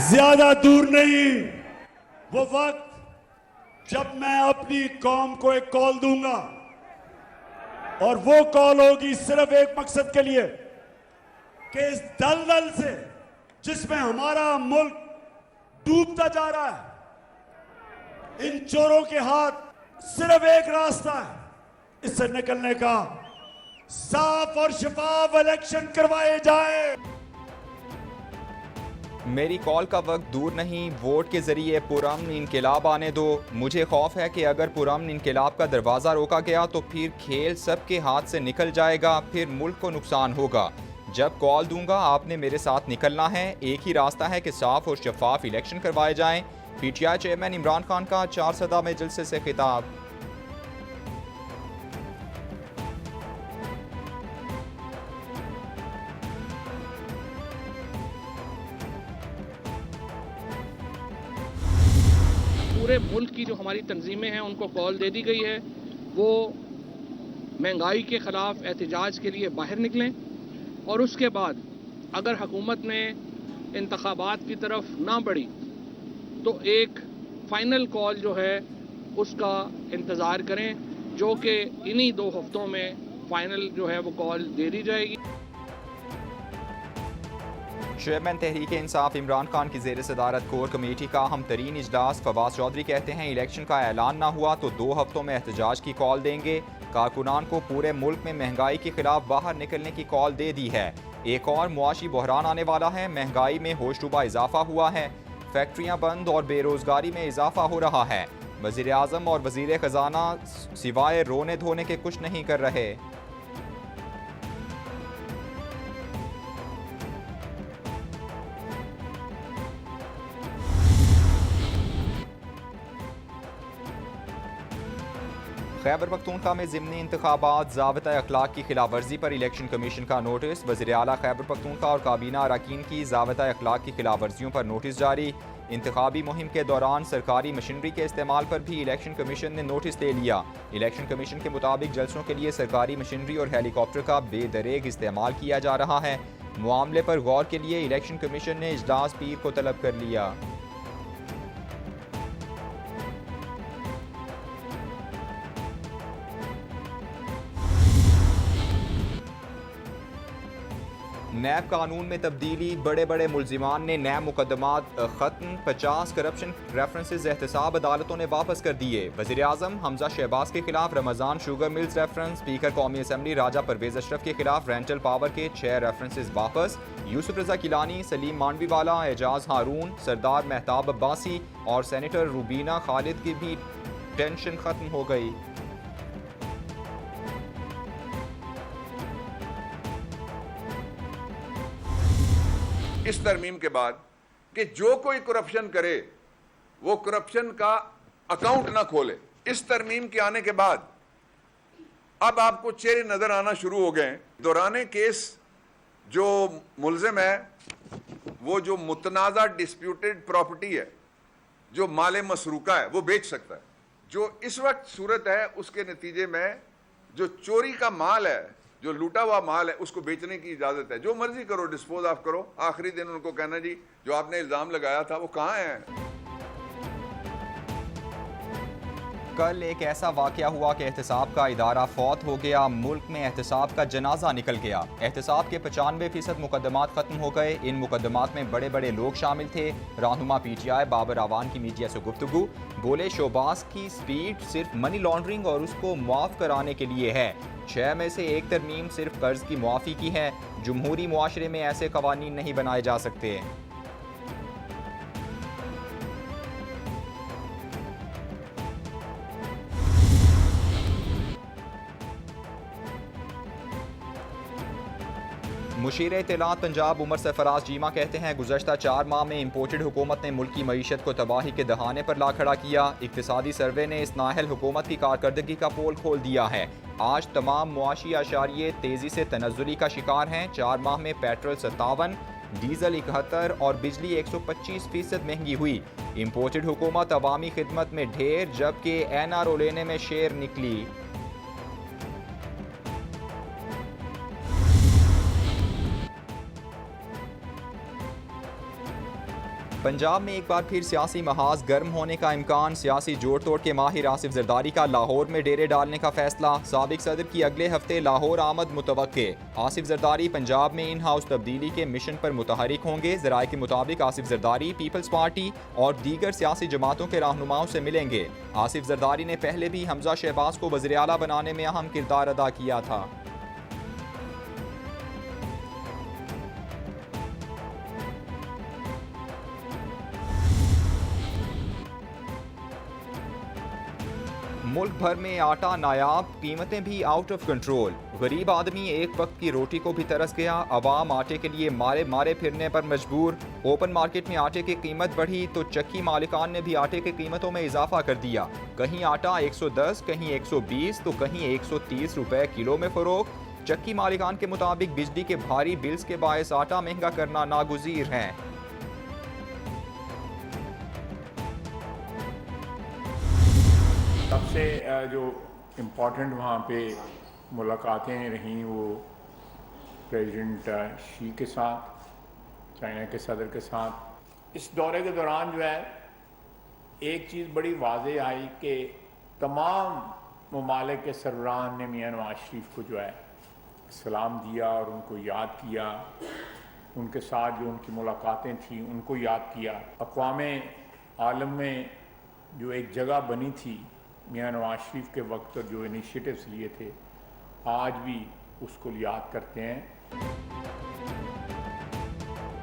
ज्यादा दूर नहीं, वो वक्त जब मैं अपनी कौम को एक कॉल दूंगा और वो कॉल होगी सिर्फ एक मकसद के लिए कि इस दलदल से जिसमें हमारा मुल्क डूबता जा रहा है, इन चोरों के हाथ सिर्फ एक रास्ता है, इससे निकलने का। साफ और शफाफ इलेक्शन करवाए जाए। मेरी कॉल का वक्त दूर नहीं, वोट के जरिए पुरअमन इनकलाब आने दो। मुझे खौफ है कि अगर पुरअमन इनकलाब का दरवाज़ा रोका गया तो फिर खेल सबके हाथ से निकल जाएगा, फिर मुल्क को नुकसान होगा। जब कॉल दूंगा आपने मेरे साथ निकलना है। एक ही रास्ता है कि साफ और शफाफ इलेक्शन करवाए जाएं। पीटीआई चेयरमैन इमरान खान का 4 सदा में जलसे से खिताब। पूरे मुल्क की जो हमारी तंजीमें हैं उनको कॉल दे दी गई है, वो महंगाई के ख़िलाफ़ एहतजाज के लिए बाहर निकलें और उसके बाद अगर हुकूमत ने इंतखाबात की तरफ ना बढ़ी तो एक फ़ाइनल कॉल जो है उसका इंतज़ार करें, जो कि इन्हीं 2 हफ्तों में फ़ाइनल जो है वो कॉल दे दी जाएगी। चेयरमैन तहरीक इंसाफ इमरान खान की ज़ेर सदारत कोर कमेटी का अहम तरीन इजलास। फवाद चौधरी कहते हैं इलेक्शन का ऐलान ना हुआ तो 2 हफ्तों में एहतजाज की कॉल देंगे। कारकुनान को पूरे मुल्क में महंगाई के खिलाफ बाहर निकलने की कॉल दे दी है। एक और मुआशी बहरान आने वाला है, महंगाई में होशरुबा इजाफा हुआ है, फैक्ट्रियाँ बंद और बेरोजगारी में इजाफा हो रहा है। वज़ीर आज़म और वज़ीर ख़जाना सिवाय रोने धोने के कुछ नहीं कर रहे। खैबर पख्तूनख्वा में ज़िमनी इंतखाबात, ज़ाबिता अखलाक की खिलाफ वर्जी पर इलेक्शन कमीशन का नोटिस। वज़ीर आला खैबर पख्तूनख्वा और काबीना अरकान की ज़ाबिता अखलाक की खिलाफ वर्जियों पर नोटिस जारी। इंतखाबी मुहिम के दौरान सरकारी मशीनरी के इस्तेमाल पर भी इलेक्शन कमीशन ने नोटिस दे लिया। इलेक्शन कमीशन के मुताबिक जलसों के लिए सरकारी मशीनरी और हेलीकॉप्टर का बेदरेग इस्तेमाल किया जा रहा है। मामले पर गौर के लिए इलेक्शन कमीशन ने इजलास पीर को तलब कर लिया। नैब कानून में तब्दीली, बड़े बड़े मुलजिमान ने नैब मुकदमात ख़त्म, 50 करप्शन रेफरेंसेज एहतसाब अदालतों ने वापस कर दिए। वज़ीर आज़म हमजा शहबाज के खिलाफ Ramzan sugar mills reference, speaker कौमी असम्बली राजा परवेज अशरफ के खिलाफ रेंटल पावर के 6 रेफरेंसेज वापस। यूसुफ रज़ा किलानी, सलीम मांडवीवाला, एजाज हारून, सरदार महताब अब्बासी और सेनेटर रूबीना खालिद की भी टेंशन ख़त्म हो गई। इस तरमीम के बाद कि जो कोई करप्शन करे वो करप्शन का अकाउंट ना खोले। इस तरमीम के आने के बाद अब आपको चेहरे नजर आना शुरू हो गए। दौराने केस जो मुलजिम है वो जो मुतनाज़ा डिस्प्यूटेड प्रॉपर्टी है, जो माले मसरूका है, वो बेच सकता है। जो इस वक्त सूरत है उसके नतीजे में जो चोरी का माल है, जो लूटा हुआ माल है, उसको बेचने की इजाजत है। जो मर्जी करो, डिस्पोज ऑफ करो। आखिरी दिन उनको कहना जी जो आपने इल्जाम लगाया था वो कहाँ है। कल एक ऐसा वाकया हुआ कि एहतसाब का इदारा फौत हो गया, मुल्क में एहतसाब का जनाजा निकल गया। एहतसाब के 95% मुकदमात खत्म हो गए। इन मुकदमात में बड़े बड़े लोग शामिल थे। रहनुमा पीटीआई बाबर आवान की मीडिया से गुफ्तगू, बोले शोबाज की स्पीड सिर्फ मनी लॉन्ड्रिंग और उसको मुआफ कराने के लिए है। 6 में से 1 तरमीम सिर्फ कर्ज की मुआफ़ी की है। जमहूरी मुआशरे में ऐसे कवानीन नहीं बनाए जा सकते। मुशीर इत्तलात पंजाब उमर सरफराज जीमा कहते हैं गुज़श्ता 4 माह में इम्पोर्टेड हुकूमत ने मुल्क की मईशत को तबाही के दहाने पर ला खड़ा किया। इक्तिसादी सर्वे ने इस नाअहल हुकूमत की कारकर्दगी का पोल खोल दिया है। आज तमाम मुआशी आशारिये तेज़ी से तनज़्ज़ुली का शिकार हैं। 4 माह में पेट्रोल 57, डीजल 71 और बिजली 125% महंगी हुई। इम्पोर्टेड हुकूमत अवामी खिदमत में ढेर, जबकि NRO लेने में शेर निकली। पंजाब में एक बार फिर सियासी महाज गर्म होने का इम्कान। सियासी जोड़ तोड़ के माहिर आसिफ जरदारी का लाहौर में डेरे डालने का फैसला। साबिक सदर की अगले हफ्ते लाहौर आमद मुतवक्के। आसिफ जरदारी पंजाब में इन हाउस तब्दीली के मिशन पर मुतहरिक होंगे। ज़राए के मुताबिक आसिफ जरदारी पीपल्स पार्टी और दीगर सियासी जमातों के रहनुमाओं से मिलेंगे। आसिफ जरदारी ने पहले भी हमजा शहबाज को वज़ीर आला बनाने में अहम किरदार अदा किया था। मुल्क भर में आटा नायाब, कीमतें भी आउट ऑफ कंट्रोल। गरीब आदमी एक वक्त की रोटी को भी तरस गया। अवाम आटे के लिए मारे मारे फिरने पर मजबूर। ओपन मार्केट में आटे की कीमत बढ़ी तो चक्की मालिकान ने भी आटे की कीमतों में इजाफा कर दिया। कहीं आटा 110, कहीं 120 तो कहीं 130 रुपए किलो में फरोख्त। चक्की मालिकान के मुताबिक बिजली के भारी बिल्स के बायस आटा महंगा करना नागुज़ीर है। सबसे जो इम्पॉर्टेंट वहाँ पे मुलाकातें रहीं वो प्रेसिडेंट शी के साथ, चाइना के सदर के साथ। इस दौरे के दौरान जो है एक चीज़ बड़ी वाज़े आई कि तमाम ममालिक के सरबराहान ने मियां नवाज शरीफ को जो है सलाम दिया और उनको याद किया। उनके साथ जो उनकी मुलाकातें थी उनको याद किया। अक़वाम आलम में जो एक जगह बनी थी मियां नवाज शरीफ के वक्त और जो इनिशिएटिव्स लिए थे आज भी उसको याद करते हैं।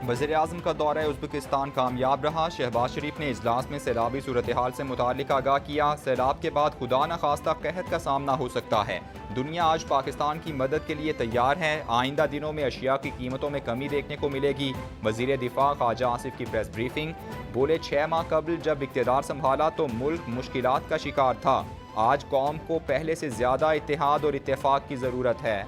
वज़ीर आज़म का दौरा उज़्बेकिस्तान कामयाब रहा। शहबाज शरीफ ने इजलास में सैलाबी सूरत हाल से मुताल्लिक़ आगाह किया। सैलाब के बाद खुदा न खास्ता कहत का सामना हो सकता है। दुनिया आज पाकिस्तान की मदद के लिए तैयार है। आइंदा दिनों में अशिया की कीमतों में कमी देखने को मिलेगी। वज़ीर दिफा ख्वाजा आसिफ की प्रेस ब्रीफिंग। बोले 6 माह कबल जब इक़्तिदार संभाला तो मुल्क मुश्किलात का शिकार था। आज कौम को पहले से ज़्यादा इत्तेहाद और इत्तेफाक की ज़रूरत है।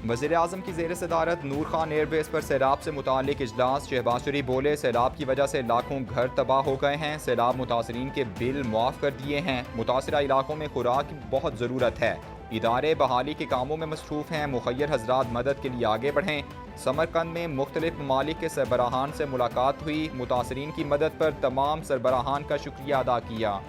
वज़ीर आज़म की ज़ेर सदारत नूर खान एयरबेस पर सैलाब से मुताल्लिक़ इजलास। शहबाज शरीफ बोले सैलाब की वजह से लाखों घर तबाह हो गए हैं। सैलाब मुतासरीन के बिल मुआफ़ कर दिए हैं। मुतासरा इलाकों में खुराक की बहुत ज़रूरत है। इदारे बहाली के कामों में मसरूफ़ हैं। मुखय्यर हज़रात मदद के लिए आगे बढ़ें। समरकंद में मुख्तलिफ ममालिक के सरबराहान से मुलाकात हुई। मुतासरीन की मदद पर तमाम सरबराहान का शुक्रिया अदा किया।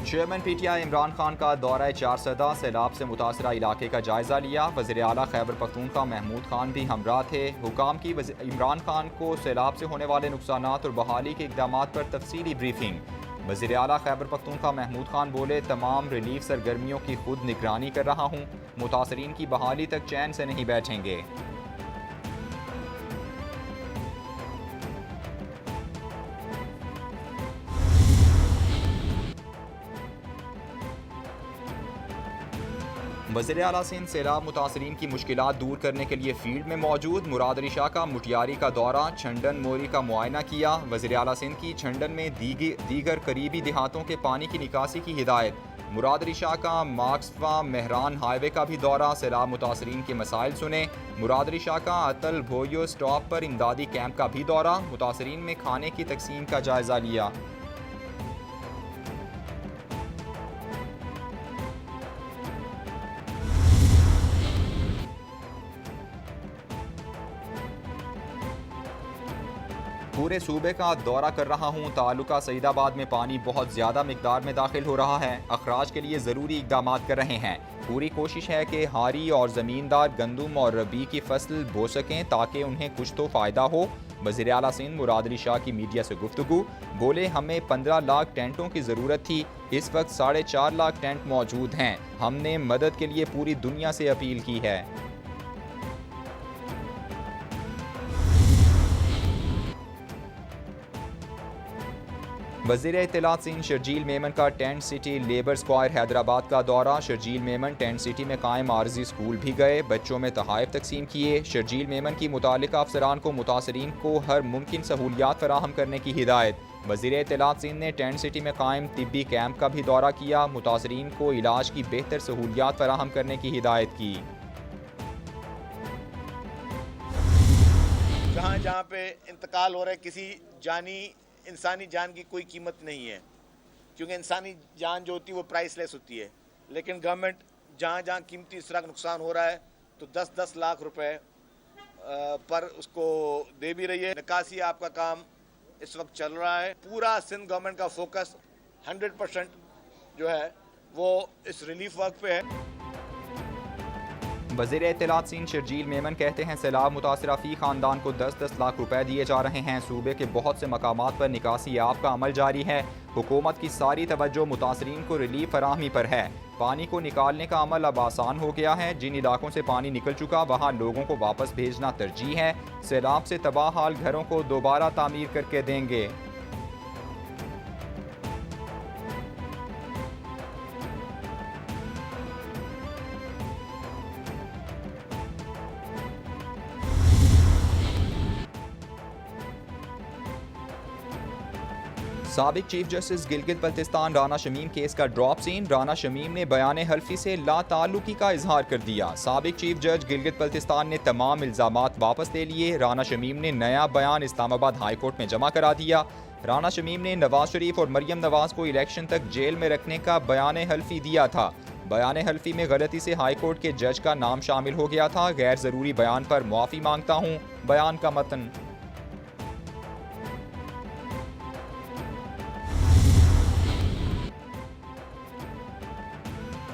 चेयरमैन पीटीआई इमरान खान का दौरा चारसदा। सैलाब से मुतासरा इलाके का जायजा लिया। वज़ीर आला खैबर पख्तूनख्वा महमूद खान भी हमरा थे। हुकाम की इमरान खान को सैलाब से होने वाले नुकसानात और बहाली के इक़दामात पर तफसीली ब्रीफिंग। वज़ीर आला खैबर पख्तूनख्वा महमूद खान बोले तमाम रिलीफ सरगर्मियों की खुद निगरानी कर रहा हूँ। मुतासरीन की बहाली तक चैन से नहीं बैठेंगे। वज़ीर आला सिंध सैलाब मुतासरीन की मुश्किलात दूर करने के लिए फील्ड में मौजूद। मुराद अली शाह का मुटियारी का दौरा, छंडन मोरी का मुआयना किया। वज़ीर आला सिंध की छंडन में दीगर करीबी देहातों के पानी की निकासी की हिदायत। मुराद अली शाह का मार्क्सवा मेहरान हाईवे का भी दौरा, सैलाब मुतासरीन के मसाइल सुने। मुराद अली शाह का अतल भोयो स्टॉप पर इमदादी कैंप का भी दौरा, मुतासरीन में खाने की तकसीम का जायजा लिया। पूरे सूबे का दौरा कर रहा हूँ। तालुका सईदाबाद में पानी बहुत ज़्यादा मिकदार में दाखिल हो रहा है। अखराज के लिए ज़रूरी इक़दाम कर रहे हैं। पूरी कोशिश है कि हारी और ज़मींदार गंदम और रबी की फसल बो सकें ताकि उन्हें कुछ तो फ़ायदा हो। वज़ीर आला सिंध मुराद अली शाह की मीडिया से गुफ्तगू। बोले हमें 15 लाख टेंटों की ज़रूरत थी, इस वक्त 4.5 लाख टेंट मौजूद हैं। हमने मदद के लिए पूरी दुनिया से अपील की है। वज़ीर इत्तलात सिंध शर्जील मेमन का tent city labour square Hyderabad का दौरा। शर्जील मेमन टेंट सिटी में कायम आर्जी स्कूल भी गए, बच्चों में तोहफ़ तकसीम किए। शर्जील मेमन की मुतालिका अफसरान को मुतासरीन को हर मुमकिन सहूलियात फराहम करने की हिदायत। वज़ीर इत्तलात सिंध ने टेंट सिटी में कायम तिब्बी कैंप का भी दौरा किया। मुतासरीन को इलाज की बेहतर सहूलियात फराहम करने की हिदायत की। जहाँ जहाँ पे इंतकाल हो रहा है, किसी इंसानी जान की कोई कीमत नहीं है, क्योंकि इंसानी जान जो होती है वो प्राइसलेस होती है। लेकिन गवर्नमेंट जहाँ जहाँ कीमती इस तरह का नुकसान हो रहा है तो 10-10 लाख रुपए पर उसको दे भी रही है। निकासी आपका काम इस वक्त चल रहा है। पूरा सिंध गवर्नमेंट का फोकस 100% जो है वो इस रिलीफ वर्क पे है। वज़ीर इत्तलात सिंध शर्जील मेमन कहते हैं सैलाब मुतासरा फी खानदान को 10-10 लाख रुपए दिए जा रहे हैं। सूबे के बहुत से मकामात पर निकासी आब का अमल जारी है। हुकूमत की सारी तवज्जो मुतासरीन को रिलीफ फराहमी पर है। पानी को निकालने का अमल अब आसान हो गया है। जिन इलाकों से पानी निकल चुका वहाँ लोगों को वापस भेजना तरजीह है। सैलाब से तबाह हाल घरों को दोबारा तामीर करके देंगे। साबिक chief justice Gilgit Baltistan Rana Shamim case का ड्रॉप सीन। राना शमीम ने बयान हल्फी से लाताल्लुकी का इजहार कर दिया। साबिक चीफ जज गिलगित बल्तिस्तान ने तमाम इल्जामात वापस ले लिए। राना शमीम ने नया बयान इस्लामाबाद हाई कोर्ट में जमा करा दिया। राना शमीम ने नवाज शरीफ और मरियम नवाज को इलेक्शन तक जेल में रखने का बयान हल्फी दिया था। बयान हल्फी में गलती से हाई कोर्ट के जज का नाम शामिल हो गया था। गैर जरूरी बयान पर मुआफ़ी मांगता हूँ। बयान का मतन।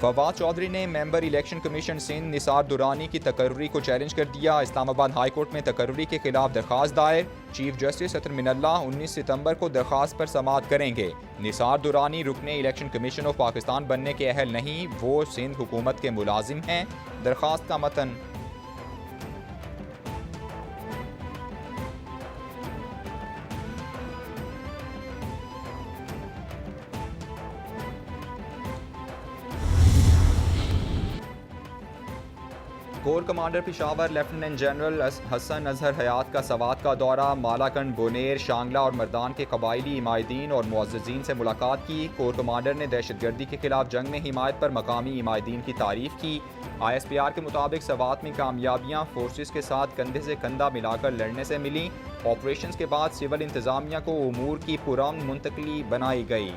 फवाद चौधरी ने member election commission Sindh Nisar Durrani की तकर्री को चैलेंज कर दिया। इस्लामाबाद हाई कोर्ट में तकर्री के खिलाफ दरख्वास्त दायर। चीफ जस्टिस अतर मिनल्ला 19 सितंबर को दरख्वास्त पर समाअत करेंगे। निसार दुरानी रुकने इलेक्शन कमीशन ऑफ पाकिस्तान बनने के अहल नहीं, वो सिंध हुकूमत के मुलाजिम हैं। दरख्वास्त का मतन। Corps commander Peshawar lieutenant general Hasan Azhar Hayat का सवात का दौरा। मालाकंड, बोनेर, शांगला और मर्दान के कबायली इमायदीन और मुअज़्ज़िज़ीन से मुलाकात की। कोर कमांडर ने दहशतगर्दी के खिलाफ जंग में हिमायत पर मकामी इमायदीन की तारीफ की। ISPR के मुताबिक सवात में कामयाबियाँ फोर्सेस के साथ कंधे से कंधा मिलाकर लड़ने से मिली। ऑपरेशन के बाद सिविल इंतजामिया को उमूर की पुरअमन मुंतकली बनाई गई।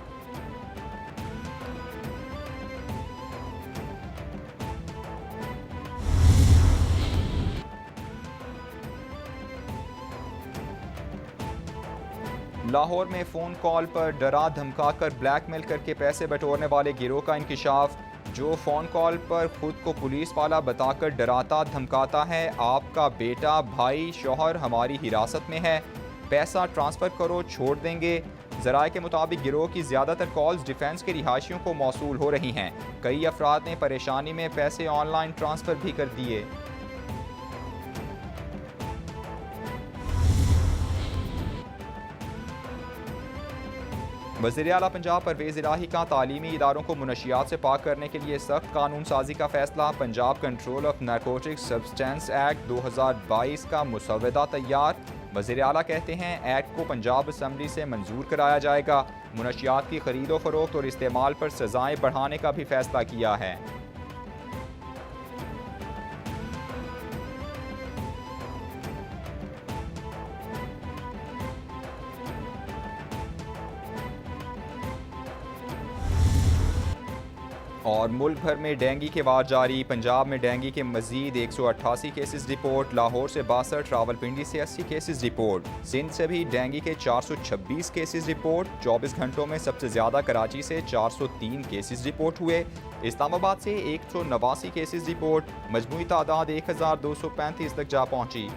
लाहौर में फ़ोन कॉल पर डरा धमकाकर ब्लैकमेल करके पैसे बटोरने वाले गिरोह का इंकिशाफ। जो फ़ोन कॉल पर खुद को पुलिस वाला बताकर डराता धमकाता है, आपका बेटा, भाई, शौहर हमारी हिरासत में है, पैसा ट्रांसफ़र करो, छोड़ देंगे। ज़राए के मुताबिक गिरोह की ज़्यादातर कॉल्स डिफेंस के रिहायशियों को मौसूल हो रही हैं। कई अफराद ने परेशानी में पैसे ऑनलाइन ट्रांसफ़र भी कर दिए। वज़ीर आला पंजाब परवेज़ इलाही का तालीमी इदारों को मुनशियात से पाक करने के लिए सख्त कानून साजी का फैसला। Punjab control of narcotics substance act 2022 का मुसव्वदा तैयार। वज़ीर आला कहते हैं एक्ट को पंजाब असम्बली से मंजूर कराया जाएगा। मुनशियात की खरीदो फरोख्त और इस्तेमाल पर सजाएं बढ़ाने का भी फैसला किया है। और मुल्क भर में डेंगू के वार जारी। पंजाब में डेंगू के मजीद 188 केसेस रिपोर्ट। लाहौर से 62, रावलपिंडी से 80 केसेस रिपोर्ट। सिंध से भी डेंगू के 426 केसेस रिपोर्ट। 24 घंटों में सबसे ज़्यादा कराची से 403 केसेस रिपोर्ट हुए। इस्लामाबाद से 189 केसेस रिपोर्ट। मजमूई तादाद 1235 तक जा पहुँची।